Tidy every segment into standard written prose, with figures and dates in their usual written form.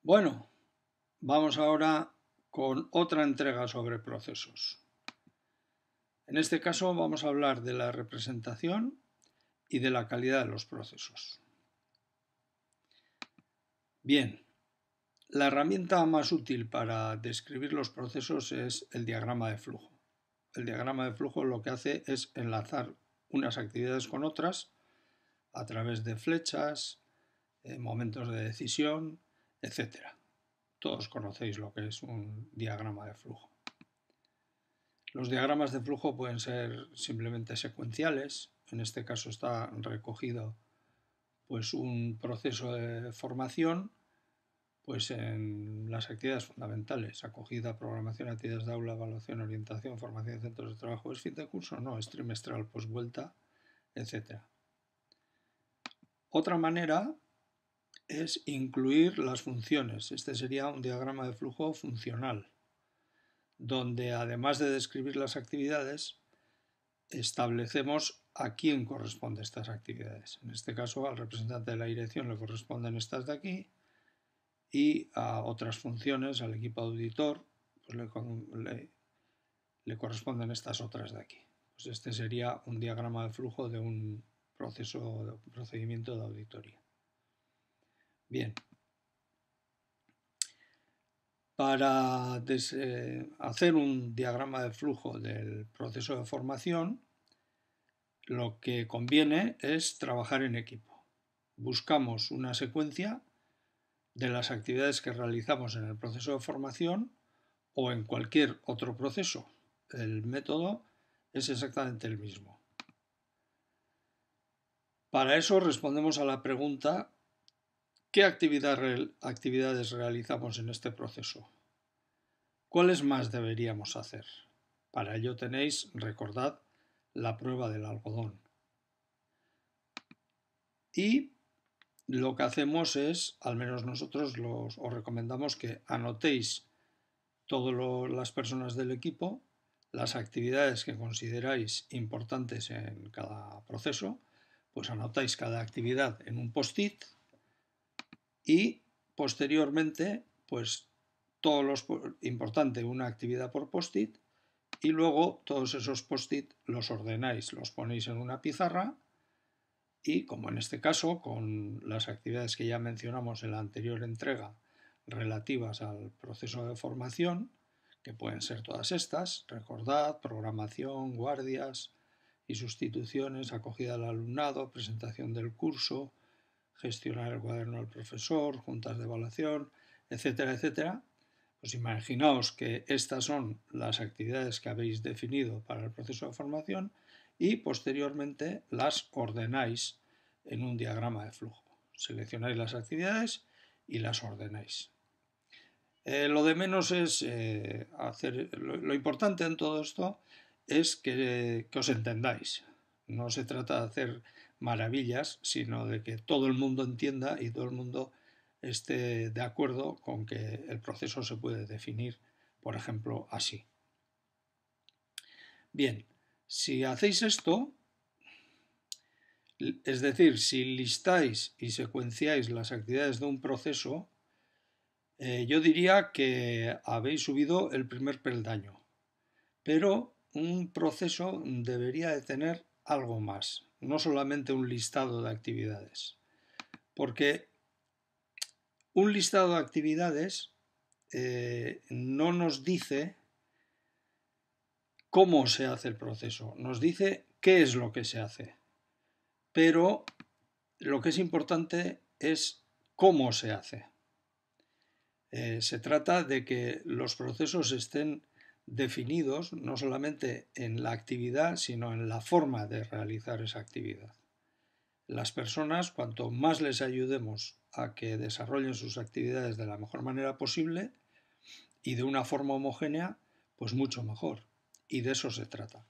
Bueno, vamos ahora con otra entrega sobre procesos. En este caso vamos a hablar de la representación y de la calidad de los procesos. Bien, la herramienta más útil para describir los procesos es el diagrama de flujo. El diagrama de flujo lo que hace es enlazar unas actividades con otras a través de flechas, momentos de decisión, etc. Todos conocéis lo que es un diagrama de flujo. Los diagramas de flujo pueden ser simplemente secuenciales. En este caso está recogido pues, un proceso de formación pues, en las actividades fundamentales: acogida, programación, actividades de aula, evaluación, orientación, formación de centros de trabajo. ¿Es fin de curso? No, es trimestral, posvuelta, etc. Otra manera es incluir las funciones. Este sería un diagrama de flujo funcional, donde además de describir las actividades, establecemos a quién corresponden estas actividades. En este caso, al representante de la dirección le corresponden estas de aquí, y a otras funciones, al equipo auditor, pues le corresponden estas otras de aquí. Pues este sería un diagrama de flujo de un procedimiento de auditoría. Bien. Para hacer un diagrama de flujo del proceso de formación, lo que conviene es trabajar en equipo. Buscamos una secuencia de las actividades que realizamos en el proceso de formación o en cualquier otro proceso. El método es exactamente el mismo. Para eso respondemos a la pregunta: ¿qué actividades realizamos en este proceso? ¿Cuáles más deberíamos hacer? Para ello tenéis, recordad, la prueba del algodón. Y lo que hacemos es, al menos nosotros os recomendamos que anotéis todas las personas del equipo las actividades que consideráis importantes en cada proceso. Pues anotáis cada actividad en un post-it y posteriormente, pues importante, una actividad por post-it, y luego todos esos post-it los ordenáis, los ponéis en una pizarra y, como en este caso, con las actividades que ya mencionamos en la anterior entrega relativas al proceso de formación, que pueden ser todas estas: recordad, programación, guardias y sustituciones, acogida al alumnado, presentación del curso, gestionar el cuaderno del profesor, juntas de evaluación, etcétera, etcétera. Pues imaginaos que estas son las actividades que habéis definido para el proceso de formación y posteriormente las ordenáis en un diagrama de flujo. Seleccionáis las actividades y las ordenáis. Lo de menos es lo importante en todo esto es que os entendáis. No se trata de hacer maravillas, sino de que todo el mundo entienda y todo el mundo esté de acuerdo con que el proceso se puede definir, por ejemplo, así. Bien, si hacéis esto, es decir, si listáis y secuenciáis las actividades de un proceso, yo diría que habéis subido el primer peldaño, pero un proceso debería de tener algo más, no solamente un listado de actividades, porque un listado de actividades no nos dice cómo se hace el proceso, nos dice qué es lo que se hace, pero lo que es importante es cómo se hace. Se trata de que los procesos estén definidos no solamente en la actividad, sino en la forma de realizar esa actividad. Las personas, cuanto más les ayudemos a que desarrollen sus actividades de la mejor manera posible y de una forma homogénea, pues mucho mejor. Y de eso se trata.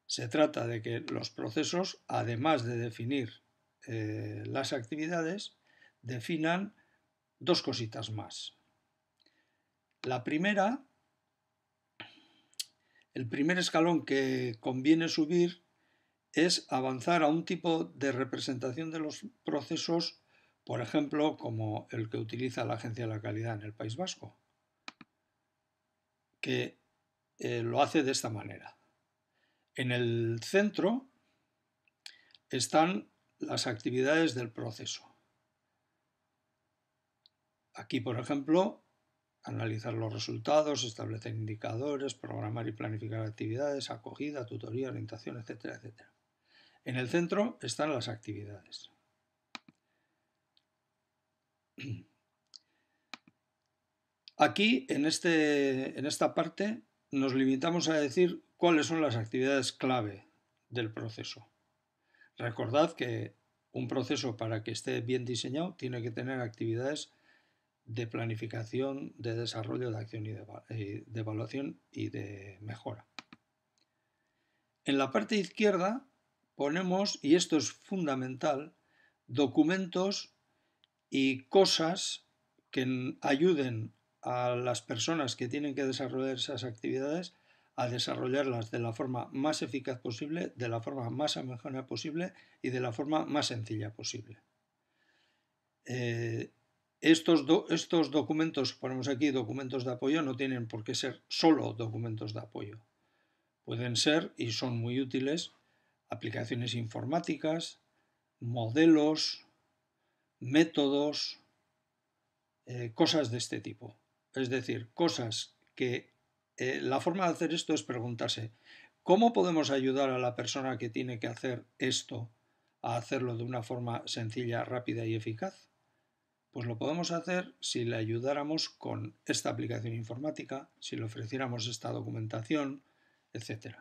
Se trata de que los procesos, además de definir las actividades, definan dos cositas más. La primera, el primer escalón que conviene subir es avanzar a un tipo de representación de los procesos por ejemplo, como el que utiliza la Agencia de la Calidad en el País Vasco, que lo hace de esta manera. En el centro están las actividades del proceso. Aquí, por ejemplo, analizar los resultados, establecer indicadores, programar y planificar actividades, acogida, tutoría, orientación, etcétera, etcétera. En el centro están las actividades. Aquí, en esta parte, nos limitamos a decir cuáles son las actividades clave del proceso. Recordad que un proceso, para que esté bien diseñado, tiene que tener actividades de planificación, de desarrollo, de acción y de evaluación y de mejora. En la parte izquierda ponemos, y esto es fundamental, documentos y cosas que ayuden a las personas que tienen que desarrollar esas actividades a desarrollarlas de la forma más eficaz posible, de la forma más amena posible y de la forma más sencilla posible. Estos documentos, ponemos aquí documentos de apoyo, no tienen por qué ser solo documentos de apoyo. Pueden ser, y son muy útiles, aplicaciones informáticas, modelos, métodos, cosas de este tipo. Es decir, cosas que la forma de hacer esto es preguntarse, ¿cómo podemos ayudar a la persona que tiene que hacer esto a hacerlo de una forma sencilla, rápida y eficaz? Pues lo podemos hacer si le ayudáramos con esta aplicación informática, si le ofreciéramos esta documentación, etc.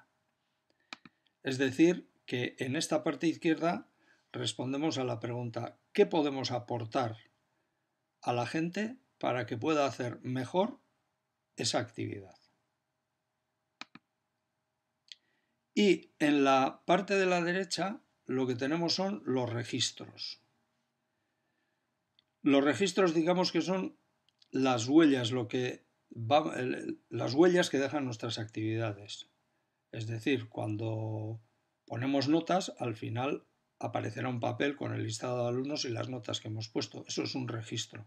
Es decir, que en esta parte izquierda respondemos a la pregunta, ¿qué podemos aportar a la gente para que pueda hacer mejor esa actividad? Y en la parte de la derecha lo que tenemos son los registros. Los registros, digamos que son las huellas, las huellas que dejan nuestras actividades. Es decir, cuando ponemos notas, al final aparecerá un papel con el listado de alumnos y las notas que hemos puesto. Eso es un registro.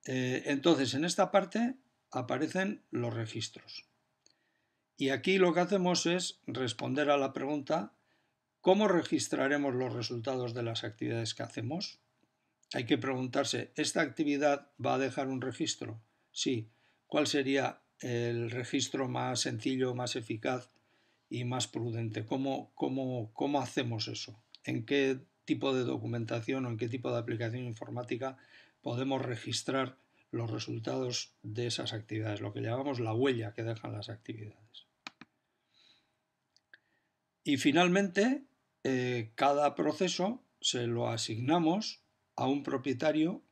Entonces, en esta parte aparecen los registros. Y aquí lo que hacemos es responder a la pregunta, ¿cómo registraremos los resultados de las actividades que hacemos? Hay que preguntarse, ¿esta actividad va a dejar un registro? Sí. ¿Cuál sería el registro más sencillo, más eficaz y más prudente? ¿Cómo hacemos eso? ¿En qué tipo de documentación o en qué tipo de aplicación informática podemos registrar los resultados de esas actividades? Lo que llamamos la huella que dejan las actividades. Y finalmente, cada proceso se lo asignamos a un propietario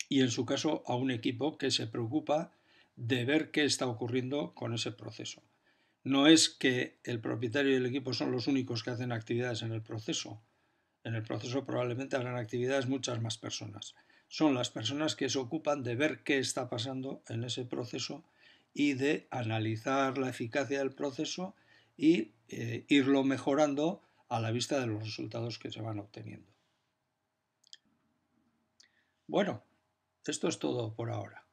y en su caso a un equipo que se preocupa de ver qué está ocurriendo con ese proceso. No es que el propietario y el equipo son los únicos que hacen actividades en el proceso. En el proceso probablemente hagan actividades muchas más personas. Son las personas que se ocupan de ver qué está pasando en ese proceso y de analizar la eficacia del proceso y irlo mejorando a la vista de los resultados que se van obteniendo. Bueno, esto es todo por ahora.